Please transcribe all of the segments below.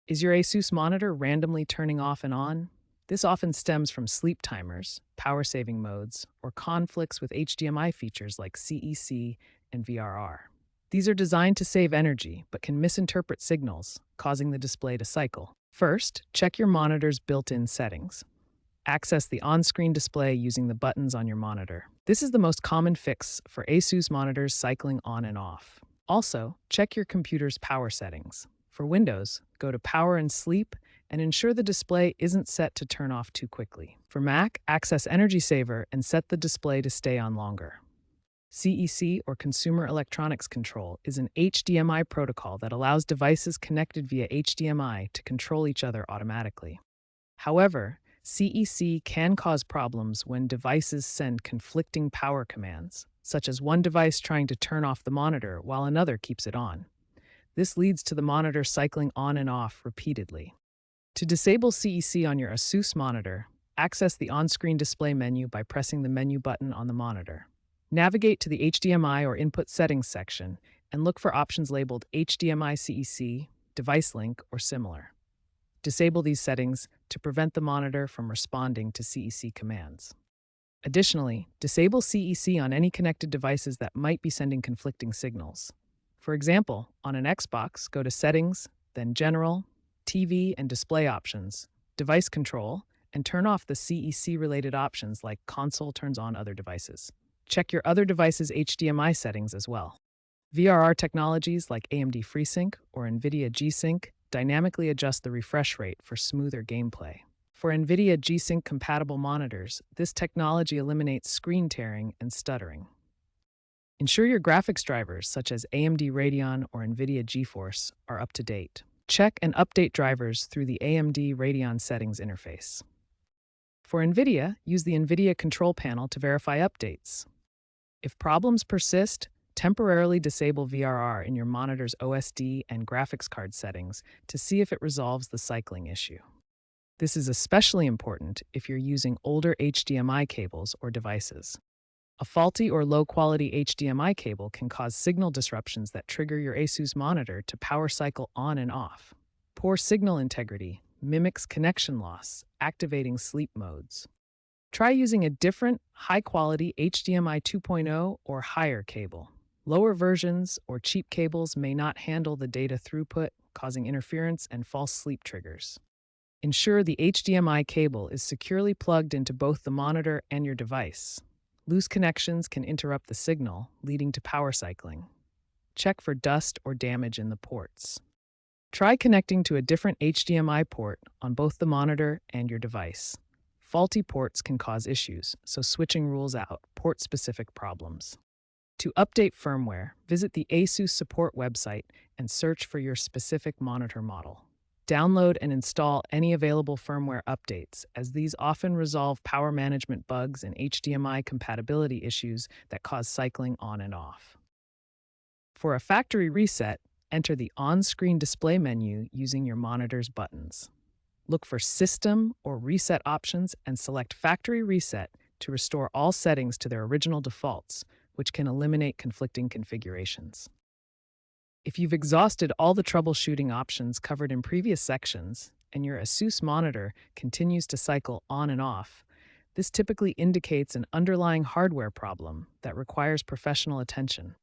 Is your ASUS monitor randomly turning off and on? This often stems from sleep timers, power-saving modes, or conflicts with HDMI features like CEC and VRR. These are designed to save energy, but can misinterpret signals, causing the display to cycle. First, check your monitor's built-in settings. Access the on-screen display using the buttons on your monitor. This is the most common fix for ASUS monitors cycling on and off. Also, check your computer's power settings. For Windows, go to Power and Sleep and ensure the display isn't set to turn off too quickly. For Mac, access Energy Saver and set the display to stay on longer. CEC, or Consumer Electronics Control, is an HDMI protocol that allows devices connected via HDMI to control each other automatically. However, CEC can cause problems when devices send conflicting power commands, such as one device trying to turn off the monitor while another keeps it on. This leads to the monitor cycling on and off repeatedly. To disable CEC on your ASUS monitor, access the on-screen display menu by pressing the menu button on the monitor. Navigate to the HDMI or Input Settings section and look for options labeled HDMI-CEC, Device Link, or similar. Disable these settings to prevent the monitor from responding to CEC commands. Additionally, disable CEC on any connected devices that might be sending conflicting signals. For example, on an Xbox, go to Settings, then General, TV and Display Options, Device Control, and turn off the CEC-related options like Console turns on other devices. Check your other device's HDMI settings as well. VRR technologies like AMD FreeSync or NVIDIA G-Sync dynamically adjust the refresh rate for smoother gameplay. For NVIDIA G-Sync compatible monitors, this technology eliminates screen tearing and stuttering. Ensure your graphics drivers, such as AMD Radeon or NVIDIA GeForce, are up to date. Check and update drivers through the AMD Radeon settings interface. For NVIDIA, use the NVIDIA control panel to verify updates. If problems persist, temporarily disable VRR in your monitor's OSD and graphics card settings to see if it resolves the cycling issue. This is especially important if you're using older HDMI cables or devices. A faulty or low-quality HDMI cable can cause signal disruptions that trigger your ASUS monitor to power cycle on and off. Poor signal integrity mimics connection loss, activating sleep modes. Try using a different, high-quality HDMI 2.0 or higher cable. Lower versions or cheap cables may not handle the data throughput, causing interference and false sleep triggers. Ensure the HDMI cable is securely plugged into both the monitor and your device. Loose connections can interrupt the signal, leading to power cycling. Check for dust or damage in the ports. Try connecting to a different HDMI port on both the monitor and your device. Faulty ports can cause issues, so switching rules out port-specific problems. To update firmware, visit the ASUS support website and search for your specific monitor model. Download and install any available firmware updates, as these often resolve power management bugs and HDMI compatibility issues that cause cycling on and off. For a factory reset, enter the on-screen display menu using your monitor's buttons. Look for System or Reset options and select Factory Reset to restore all settings to their original defaults, which can eliminate conflicting configurations. If you've exhausted all the troubleshooting options covered in previous sections and your ASUS monitor continues to cycle on and off, this typically indicates an underlying hardware problem that requires professional attention.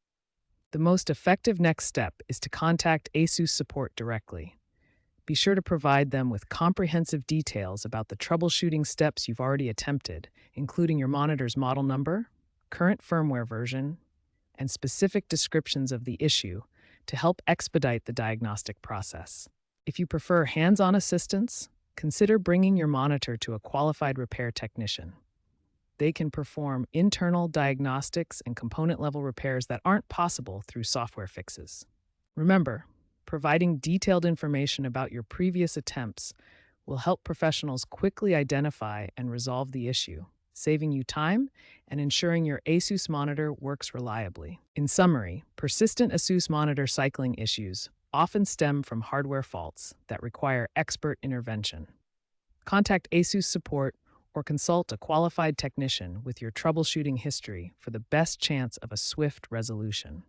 The most effective next step is to contact ASUS support directly. Be sure to provide them with comprehensive details about the troubleshooting steps you've already attempted, including your monitor's model number, current firmware version, and specific descriptions of the issue to help expedite the diagnostic process. If you prefer hands-on assistance, consider bringing your monitor to a qualified repair technician. They can perform internal diagnostics and component-level repairs that aren't possible through software fixes. Remember, providing detailed information about your previous attempts will help professionals quickly identify and resolve the issue, saving you time and ensuring your ASUS monitor works reliably. In summary, persistent ASUS monitor cycling issues often stem from hardware faults that require expert intervention. Contact ASUS support or consult a qualified technician with your troubleshooting history for the best chance of a swift resolution.